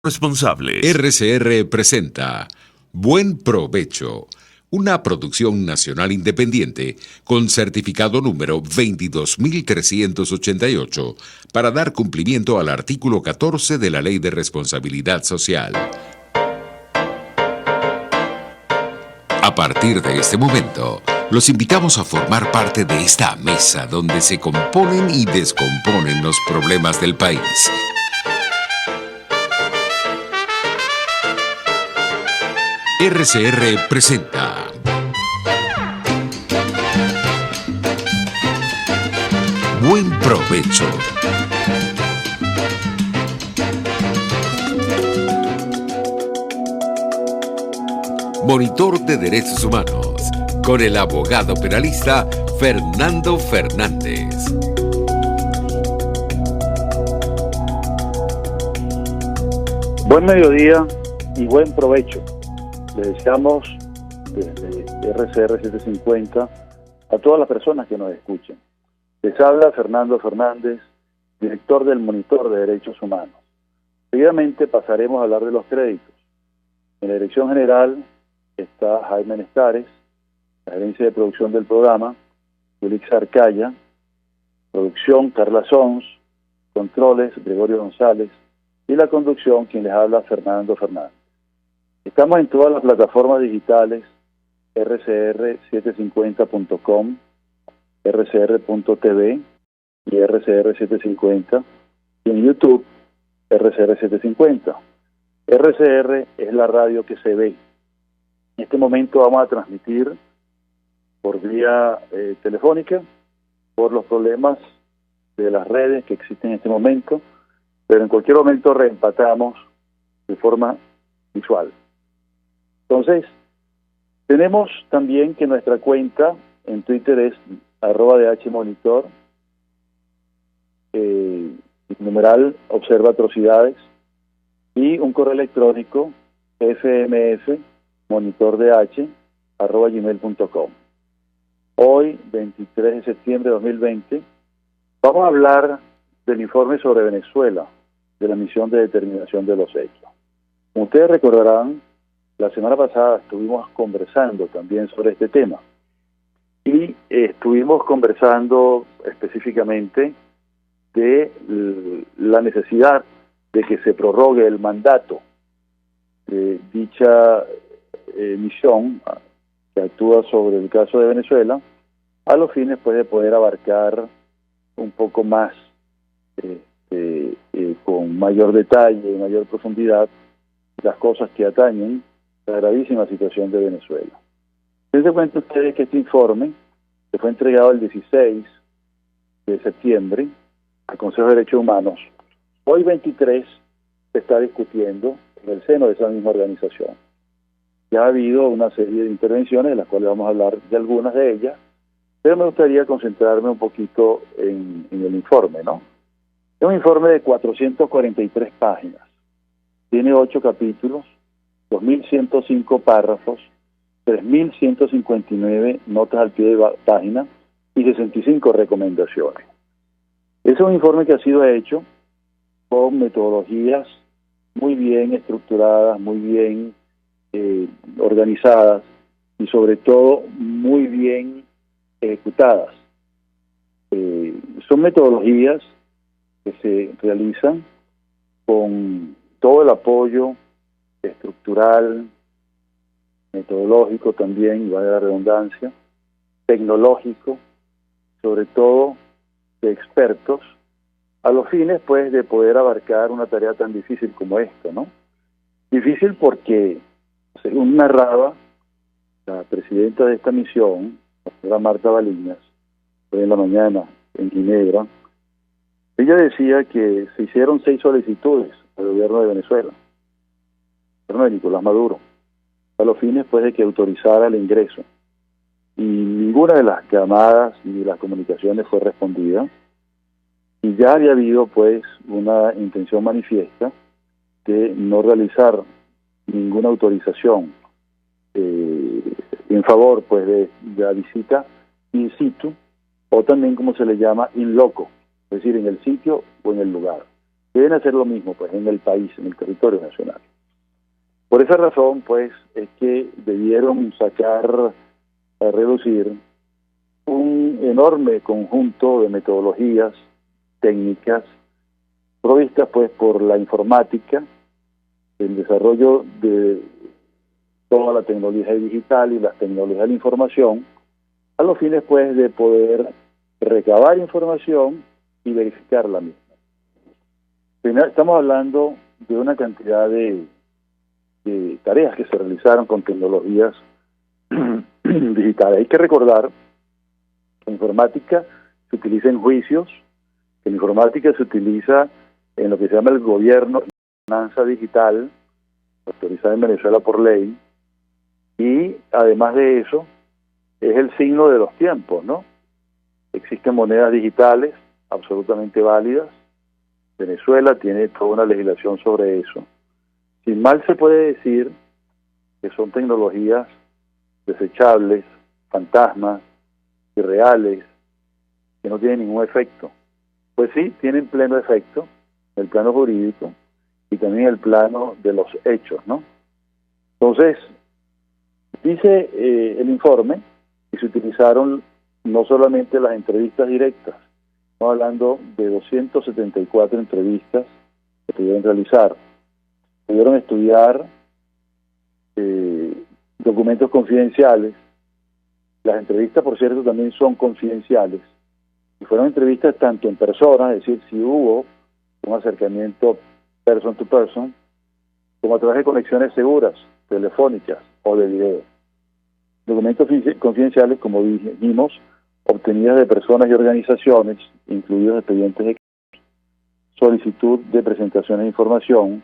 Responsable. RCR presenta Buen Provecho, una producción nacional independiente con certificado número 22388 para dar cumplimiento al artículo 14 de la Ley de Responsabilidad Social. A partir de este momento, los invitamos a formar parte de esta mesa donde se componen y descomponen los problemas del país. RCR presenta Buen Provecho. Monitor de Derechos Humanos, con el abogado penalista Fernando Fernández. Buen mediodía y buen provecho. Le deseamos desde RCR 750 a todas las personas que nos escuchen. Les habla Fernando Fernández, director del Monitor de Derechos Humanos. Seguidamente pasaremos a hablar de los créditos. En la dirección general está Jaime Nestares, la gerencia de producción del programa, Félix Arcaya, producción Carla Sons, controles Gregorio González y la conducción quien les habla Fernando Fernández. Estamos en todas las plataformas digitales, rcr750.com, rcr.tv y rcr750, y en YouTube, rcr750. RCR es la radio que se ve. En este momento vamos a transmitir por vía telefónica, por los problemas de las redes que existen en este momento, pero en cualquier momento reempatamos de forma visual. Entonces, tenemos también que nuestra cuenta en Twitter es @dhmonitor, numeral observa atrocidades, y un correo electrónico fmsmonitordh@gmail.com. Hoy, 23 de septiembre de 2020, vamos a hablar del informe sobre Venezuela, de la misión de determinación de los hechos. Como ustedes recordarán, la semana pasada estuvimos conversando también sobre este tema y estuvimos conversando específicamente de la necesidad de que se prorrogue el mandato de dicha misión que actúa sobre el caso de Venezuela, a los fines pues, de poder abarcar un poco más, con mayor detalle y mayor profundidad, las cosas que atañen la gravísima situación de Venezuela. Les cuento a ustedes que este informe, que fue entregado el 16 de septiembre al Consejo de Derechos Humanos, hoy 23 se está discutiendo en el seno de esa misma organización. Ya ha habido una serie de intervenciones, de las cuales vamos a hablar de algunas de ellas, pero me gustaría concentrarme un poquito en el informe, ¿no? Es un informe de 443 páginas, tiene 8 capítulos, 2.105 párrafos, 3.159 notas al pie de página y 65 recomendaciones. Es un informe que ha sido hecho con metodologías muy bien estructuradas, muy bien organizadas y sobre todo muy bien ejecutadas. Son metodologías que se realizan con todo el apoyo estructural, metodológico también, y vale la redundancia, tecnológico, sobre todo de expertos, a los fines pues de poder abarcar una tarea tan difícil como esta, ¿no? Difícil porque, según narraba la presidenta de esta misión, la señora Marta Baliñas, hoy en la mañana en Ginebra, ella decía que se hicieron 6 solicitudes al gobierno de Venezuela, de Nicolás Maduro, a los fines pues de que autorizara el ingreso, y ninguna de las llamadas ni las comunicaciones fue respondida, y ya había habido pues una intención manifiesta de no realizar ninguna autorización en favor pues de la visita in situ, o también como se le llama in loco, es decir, en el sitio o en el lugar. deben hacer lo mismo pues en el país, en el territorio nacional. Por esa razón, pues, es que debieron sacar a reducir un enorme conjunto de metodologías, técnicas, provistas pues por la informática, el desarrollo de toda la tecnología digital y las tecnologías de la información, a los fines pues de poder recabar información y verificar la misma. Primero, estamos hablando de una cantidad de tareas que se realizaron con tecnologías digitales. Hay que recordar que la informática se utiliza en juicios, que la informática se utiliza en lo que se llama el gobierno, gobernanza digital, autorizada en Venezuela por ley, y además de eso, es el signo de los tiempos, ¿no? Existen monedas digitales absolutamente válidas. Venezuela tiene toda una legislación sobre eso. Sin mal se puede decir que son tecnologías desechables, fantasmas, irreales, que no tienen ningún efecto. Pues sí, tienen pleno efecto en el plano jurídico y también en el plano de los hechos, ¿no? Entonces, dice el informe que se utilizaron no solamente las entrevistas directas, estamos hablando de 274 entrevistas que pudieron realizar. Pudieron estudiar documentos confidenciales. Las entrevistas, por cierto, también son confidenciales. Y fueron entrevistas tanto en persona, es decir, si hubo un acercamiento person to person, como a través de conexiones seguras, telefónicas o de video. Documentos confidenciales, como dijimos, obtenidas de personas y organizaciones, incluidos expedientes de solicitud de presentaciones de información,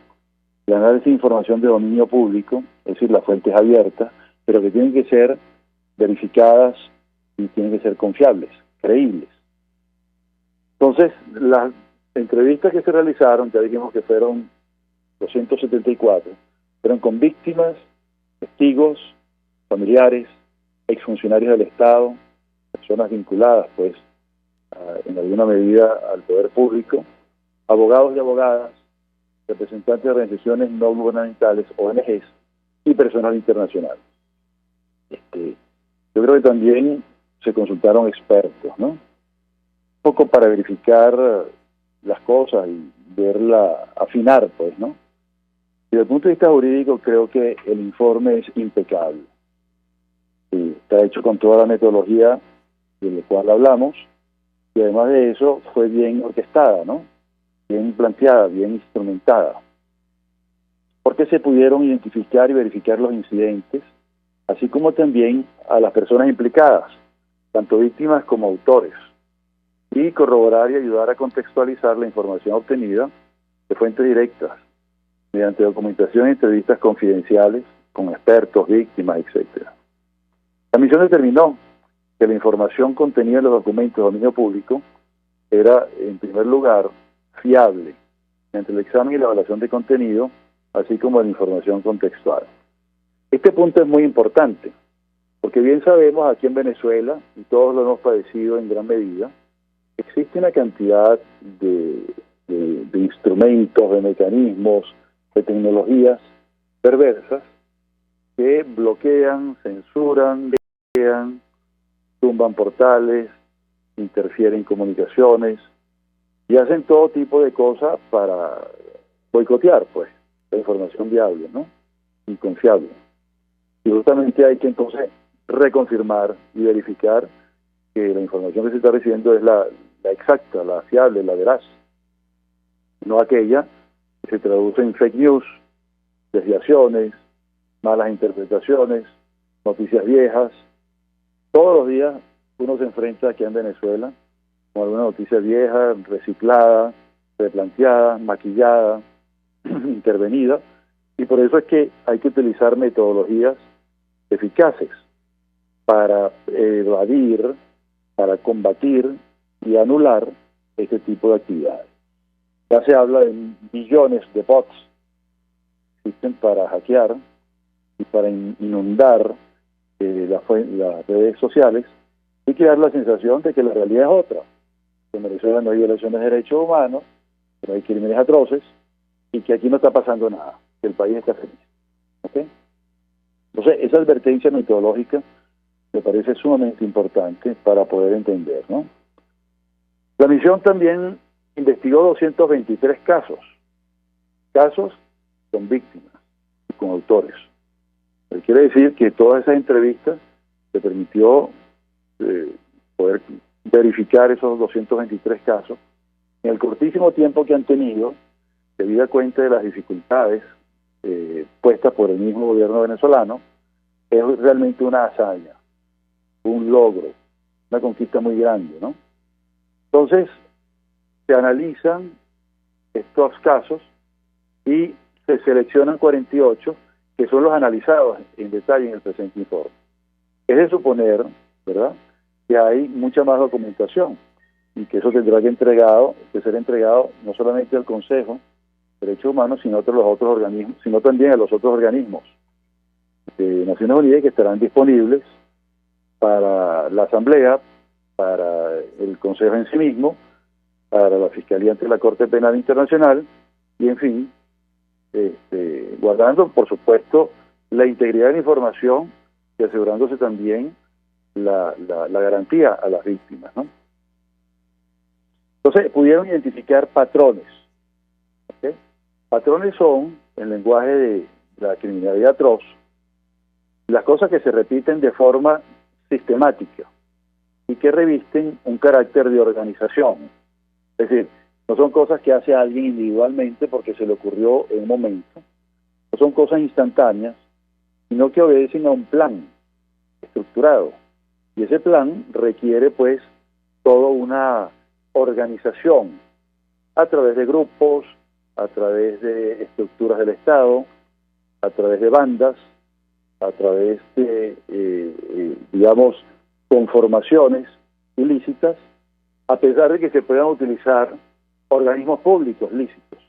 de análisis de información de dominio público, es decir, las fuentes abiertas, pero que tienen que ser verificadas y tienen que ser confiables, creíbles. Entonces, las entrevistas que se realizaron, ya dijimos que fueron 274, fueron con víctimas, testigos, familiares, exfuncionarios del Estado, personas vinculadas, pues, en alguna medida al poder público, abogados y abogadas, representantes de organizaciones no gubernamentales, ONGs, y personal internacional. Yo creo que también se consultaron expertos, ¿no? Un poco para verificar las cosas y verla, afinar, pues, ¿no? Desde el punto de vista jurídico, creo que el informe es impecable. Sí, está hecho con toda la metodología de la cual hablamos, y además de eso fue bien orquestada, ¿no? Bien planteada, bien instrumentada, porque se pudieron identificar y verificar los incidentes, así como también a las personas implicadas, tanto víctimas como autores, y corroborar y ayudar a contextualizar la información obtenida de fuentes directas, mediante documentación y entrevistas confidenciales con expertos, víctimas, etcétera. La misión determinó que la información contenida en los documentos de dominio público era, en primer lugar, fiable entre el examen y la evaluación de contenido, así como la información contextual. Este punto es muy importante, porque bien sabemos aquí en Venezuela, y todos lo hemos padecido en gran medida, existe una cantidad de instrumentos, de mecanismos, de tecnologías perversas que bloquean, censuran, tumban portales, interfieren comunicaciones y hacen todo tipo de cosas para boicotear, pues, la información viable, ¿no? Y confiable. Y justamente hay que entonces reconfirmar y verificar que la información que se está recibiendo es la exacta, la fiable, la veraz, no aquella que se traduce en fake news, desviaciones, malas interpretaciones, noticias viejas. Todos los días uno se enfrenta aquí en Venezuela con alguna noticia vieja, reciclada, replanteada, maquillada, intervenida, y por eso es que hay que utilizar metodologías eficaces para evadir, para combatir y anular este tipo de actividades. Ya se habla de millones de bots que existen para hackear y para inundar las redes sociales y crear la sensación de que la realidad es otra. En Venezuela no hay violaciones de derechos humanos, pero hay crímenes atroces y que aquí no está pasando nada, que el país está feliz. ¿Ok? Entonces, esa advertencia metodológica me parece sumamente importante para poder entender, ¿no? La misión también investigó 223 casos con víctimas y con autores. Quiere decir que todas esas entrevistas se permitió poder verificar esos 223 casos en el cortísimo tiempo que han tenido, debida cuenta de las dificultades puestas por el mismo gobierno venezolano. Es realmente una hazaña, un logro, una conquista muy grande, ¿no? Entonces, se analizan estos casos y se seleccionan 48 que son los analizados en detalle en el presente informe. Es de suponer, ¿verdad?, que hay mucha más documentación y que eso tendrá que ser entregado no solamente al Consejo de Derechos Humanos, sino a los otros organismos, sino también a los otros organismos de Naciones Unidas que estarán disponibles para la Asamblea, para el Consejo en sí mismo, para la Fiscalía ante la Corte Penal Internacional y, en fin, guardando, por supuesto, la integridad de la información y asegurándose también la garantía a las víctimas, ¿no? Entonces, pudieron identificar patrones. ¿Okay? Patrones son, en lenguaje de la criminalidad atroz, las cosas que se repiten de forma sistemática y que revisten un carácter de organización. Es decir, no son cosas que hace alguien individualmente porque se le ocurrió en un momento, no son cosas instantáneas, sino que obedecen a un plan estructurado. Y ese plan requiere, pues, toda una organización a través de grupos, a través de estructuras del Estado, a través de bandas, a través de, digamos, conformaciones ilícitas, a pesar de que se puedan utilizar organismos públicos lícitos.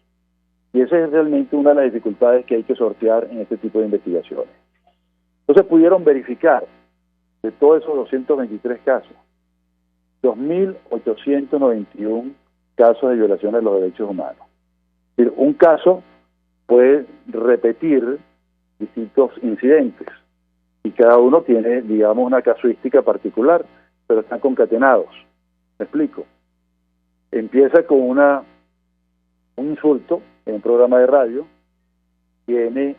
Y esa es realmente una de las dificultades que hay que sortear en este tipo de investigaciones. Entonces pudieron verificar de todos esos 223 casos, 2.891 casos de violaciones de los derechos humanos. Es decir, un caso puede repetir distintos incidentes y cada uno tiene, digamos, una casuística particular, pero están concatenados. ¿Me explico? Empieza con un insulto en un programa de radio, tiene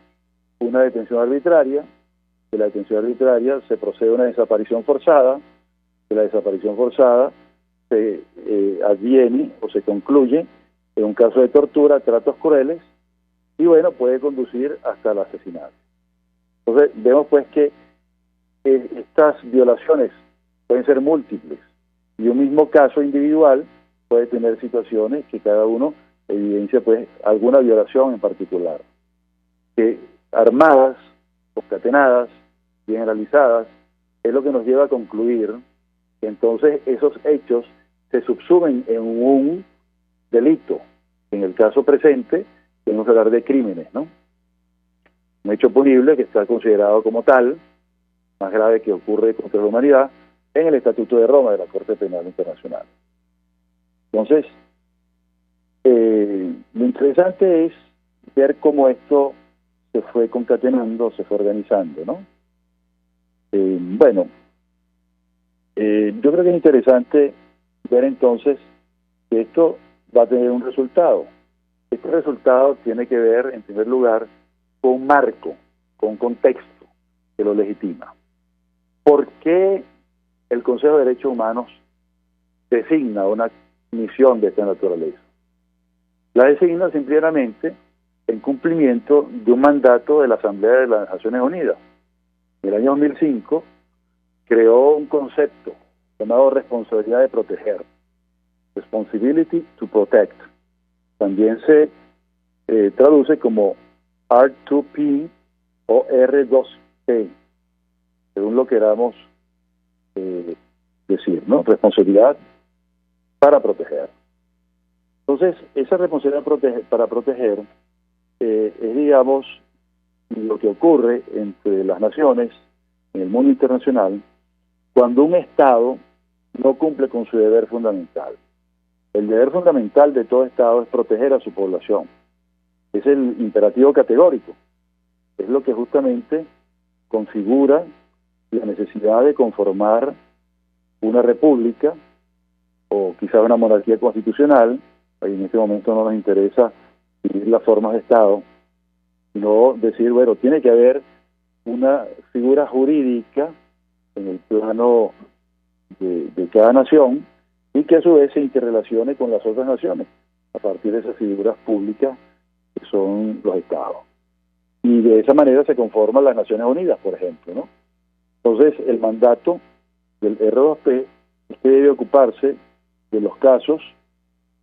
una detención arbitraria, de la detención arbitraria se procede a una desaparición forzada, de la desaparición forzada se adviene o se concluye en un caso de tortura, tratos crueles, y bueno, puede conducir hasta el asesinato. Entonces, vemos pues que estas violaciones pueden ser múltiples, y un mismo caso individual puede tener situaciones que cada uno evidencia pues alguna violación en particular, que armadas, concatenadas, generalizadas, es lo que nos lleva a concluir que entonces esos hechos se subsumen en un delito. En el caso presente, tenemos que hablar de crímenes, ¿no? Un hecho punible que está considerado como tal, más grave que ocurre contra la humanidad, en el Estatuto de Roma de la Corte Penal Internacional. Entonces, lo interesante es ver cómo esto se fue concatenando, se fue organizando, ¿no? Bueno, yo creo que es interesante ver entonces que esto va a tener un resultado. Este resultado tiene que ver, en primer lugar, con un marco, con un contexto que lo legitima. ¿Por qué el Consejo de Derechos Humanos designa una misión de esta naturaleza? La designa simplemente en cumplimiento de un mandato de la Asamblea de las Naciones Unidas. En el año 2005 creó un concepto llamado responsabilidad de proteger, responsibility to protect. También se traduce como R2P o R2P, según lo queramos decir, ¿no? Responsabilidad para proteger. Entonces, esa responsabilidad para proteger es, digamos, lo que ocurre entre las naciones en el mundo internacional cuando un Estado no cumple con su deber fundamental. El deber fundamental de todo Estado es proteger a su población. Es el imperativo categórico. Es lo que justamente configura la necesidad de conformar una república o quizá una monarquía constitucional. Ahí en este momento no nos interesa vivir las formas de Estado, sino decir, bueno, tiene que haber una figura jurídica en el plano de cada nación y que a su vez se interrelacione con las otras naciones a partir de esas figuras públicas que son los Estados. Y de esa manera se conforman las Naciones Unidas, por ejemplo, ¿no? Entonces, el mandato del R2P es que debe ocuparse de los casos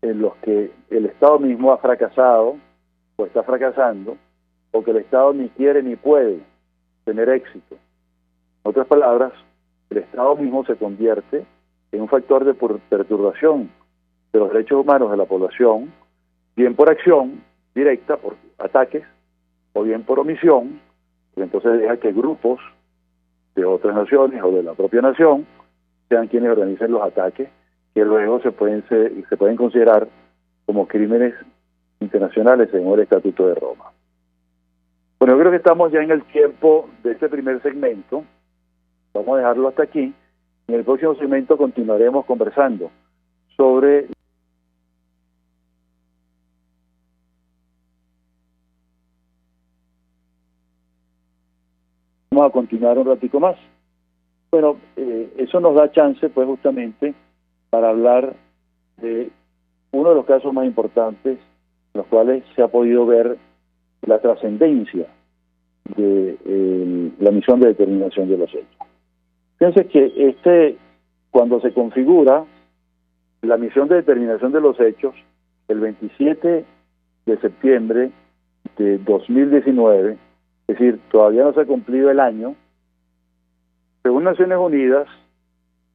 en los que el Estado mismo ha fracasado o está fracasando, o que el Estado ni quiere ni puede tener éxito. En otras palabras, el Estado mismo se convierte en un factor de perturbación de los derechos humanos de la población, bien por acción directa, por ataques, o bien por omisión, y entonces deja que grupos de otras naciones o de la propia nación sean quienes organicen los ataques, que luego se pueden considerar como crímenes internacionales según el Estatuto de Roma. Bueno, yo creo que estamos ya en el tiempo de este primer segmento. Vamos a dejarlo hasta aquí. En el próximo segmento continuaremos conversando sobre vamos a continuar un ratico más. Bueno, eso nos da chance, pues, justamente para hablar de uno de los casos más importantes en los cuales se ha podido ver la trascendencia de la misión de determinación de los hechos. Fíjense que cuando se configura la misión de determinación de los hechos, el 27 de septiembre de 2019, es decir, todavía no se ha cumplido el año, según Naciones Unidas,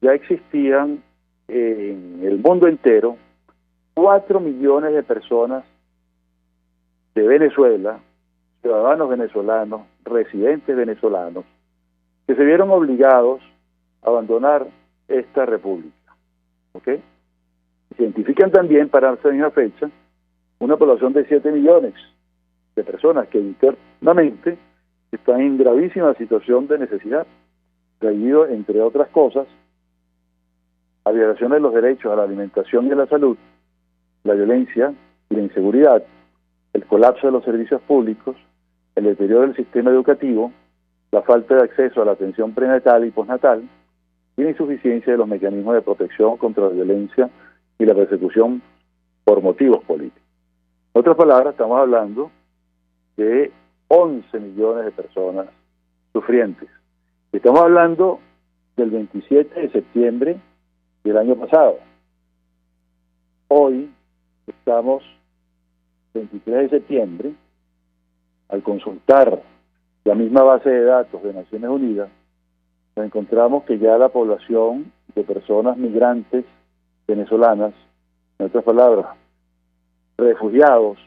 ya existían en el mundo entero 4 millones de personas de Venezuela, ciudadanos venezolanos, residentes venezolanos, que se vieron obligados a abandonar esta república. ¿Ok? Se identifican también, para esa misma fecha, una población de 7 millones de personas que internamente están en gravísima situación de necesidad, debido, entre otras cosas, a violaciones de los derechos a la alimentación y a la salud, la violencia y la inseguridad, el colapso de los servicios públicos, el deterioro del sistema educativo, la falta de acceso a la atención prenatal y postnatal, y la insuficiencia de los mecanismos de protección contra la violencia y la persecución por motivos políticos. En otras palabras, estamos hablando de 11 millones de personas sufrientes. Estamos hablando del 27 de septiembre del año pasado. Hoy estamos 23 de septiembre. Al consultar la misma base de datos de Naciones Unidas, nos encontramos que ya la población de personas migrantes venezolanas, en otras palabras, refugiados,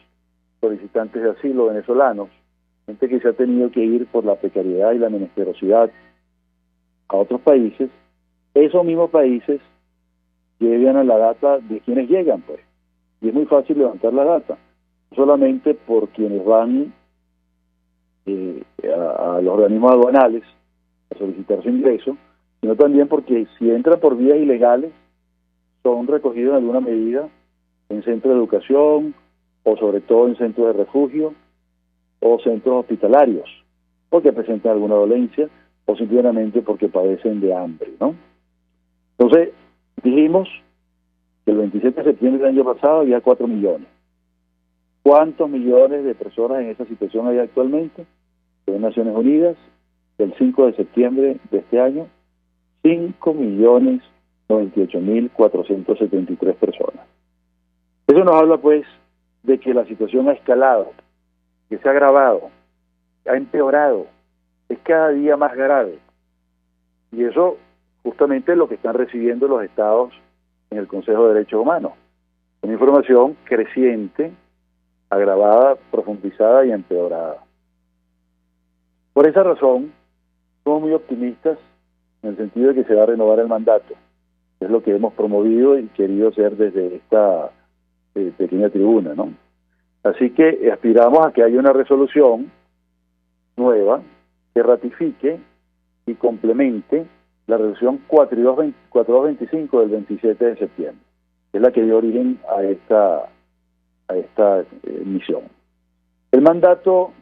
solicitantes de asilo venezolanos, gente que se ha tenido que ir por la precariedad y la menesterosidad a otros países, esos mismos países llegan a la data de quienes llegan, pues. Y es muy fácil levantar la data, no solamente por quienes van a los organismos aduanales a solicitar su ingreso, sino también porque si entran por vías ilegales, son recogidos en alguna medida en centros de educación o sobre todo en centros de refugio o centros hospitalarios, porque presentan alguna dolencia o simplemente porque padecen de hambre, ¿no? Entonces, dijimos que el 27 de septiembre del año pasado había 4 millones. ¿Cuántos millones de personas en esa situación hay actualmente? Según Naciones Unidas, el 5 de septiembre de este año, 5.098.473 personas. Eso nos habla, pues, de que la situación ha escalado, que se ha agravado, ha empeorado, es cada día más grave. Y eso justamente es lo que están recibiendo los estados en el Consejo de Derechos Humanos. Una información creciente, agravada, profundizada y empeorada. Por esa razón, somos muy optimistas en el sentido de que se va a renovar el mandato Es lo que hemos promovido y querido hacer desde esta pequeña tribuna, ¿no? Así que aspiramos a que haya una resolución nueva que ratifique y complemente la resolución 4225 del 27 de septiembre, que es la que dio origen a esta misión. El mandato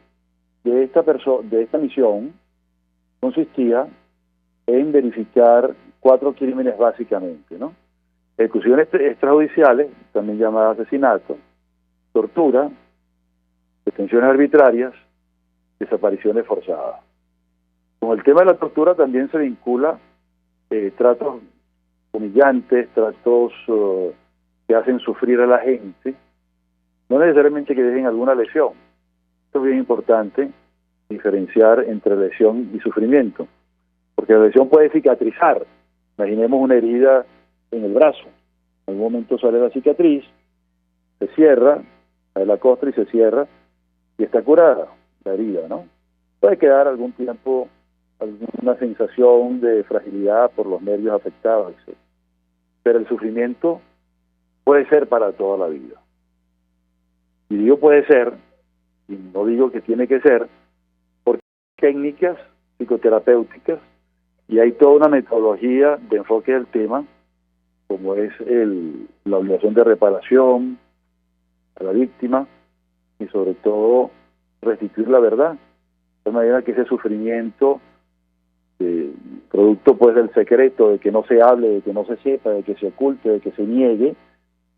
de esta misión consistía en verificar 4 crímenes básicamente, ¿no? Ejecuciones extrajudiciales, también llamadas asesinato, tortura, detenciones arbitrarias, desapariciones forzadas. Con el tema de la tortura también se vincula tratos humillantes, tratos que hacen sufrir a la gente, no necesariamente que dejen alguna lesión. Esto es bien importante, diferenciar entre lesión y sufrimiento, porque la lesión puede cicatrizar. Imaginemos una herida en el brazo. En algún momento sale la cicatriz, se cierra, sale la costra y se cierra, y está curada la herida, ¿no? Puede quedar algún tiempo alguna sensación de fragilidad por los nervios afectados, etc. Pero el sufrimiento puede ser para toda la vida. Y digo puede ser, y no digo que tiene que ser, porque hay técnicas psicoterapéuticas y hay toda una metodología de enfoque del tema, como es la obligación de reparación a la víctima y sobre todo restituir la verdad, de manera que ese sufrimiento, producto pues del secreto, de que no se hable, de que no se sepa, de que se oculte, de que se niegue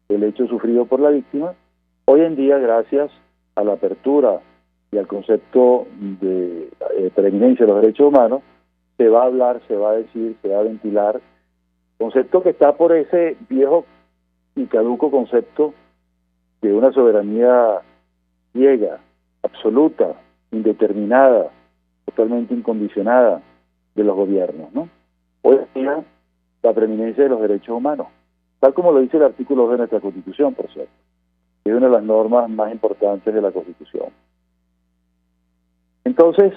el hecho sufrido por la víctima, hoy en día, gracias a la apertura y al concepto de preeminencia de los derechos humanos, se va a hablar, se va a decir, se va a ventilar, concepto que está por ese viejo y caduco concepto de una soberanía ciega, absoluta, indeterminada, totalmente incondicionada de los gobiernos, ¿no? Hoy en día, la preeminencia de los derechos humanos, tal como lo dice el artículo 2 de nuestra Constitución, por cierto, que es una de las normas más importantes de la Constitución. Entonces,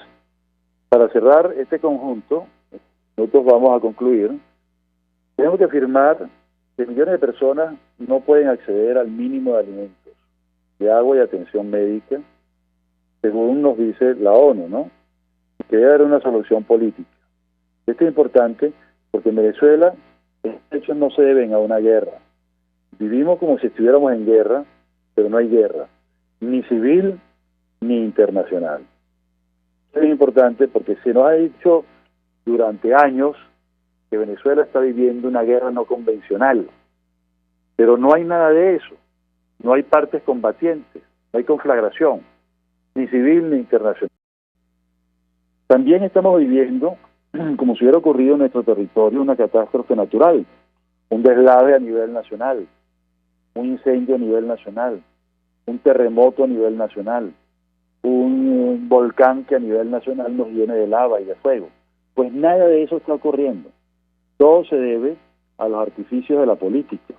para cerrar este conjunto, nosotros vamos a concluir, tenemos que afirmar que millones de personas no pueden acceder al mínimo de alimentos, de agua y atención médica, según nos dice la ONU, ¿no? Que debe haber una solución política. Esto es importante porque en Venezuela estos hechos no se deben a una guerra. Vivimos como si estuviéramos en guerra, pero no hay guerra, ni civil ni internacional. Esto es importante porque se nos ha dicho durante años que Venezuela está viviendo una guerra no convencional, pero no hay nada de eso, no hay partes combatientes, no hay conflagración, ni civil ni internacional. También estamos viviendo, como si hubiera ocurrido en nuestro territorio, una catástrofe natural, un deslave a nivel nacional, un incendio a nivel nacional, un terremoto a nivel nacional, un volcán que a nivel nacional nos llene de lava y de fuego. Pues nada de eso está ocurriendo. Todo se debe a los artificios de la política,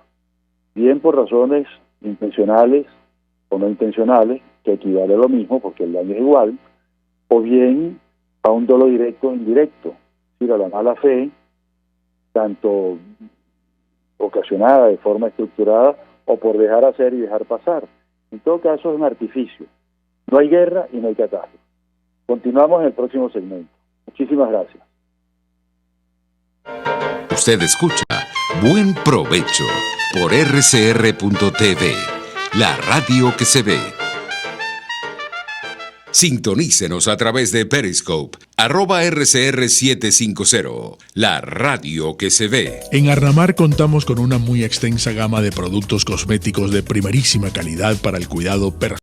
bien por razones intencionales o no intencionales, que equivale a lo mismo porque el daño es igual, o bien a un dolo directo o indirecto, es decir, a la mala fe, tanto ocasionada de forma estructurada o por dejar hacer y dejar pasar. En todo caso es un artificio. No hay guerra y no hay catástrofe. Continuamos en el próximo segmento. Muchísimas gracias. Usted escucha Buen Provecho por rcr.tv, la radio que se ve. Sintonícenos a través de Periscope, @RCR750, la radio que se ve. En Arnamar contamos con una muy extensa gama de productos cosméticos de primerísima calidad para el cuidado personal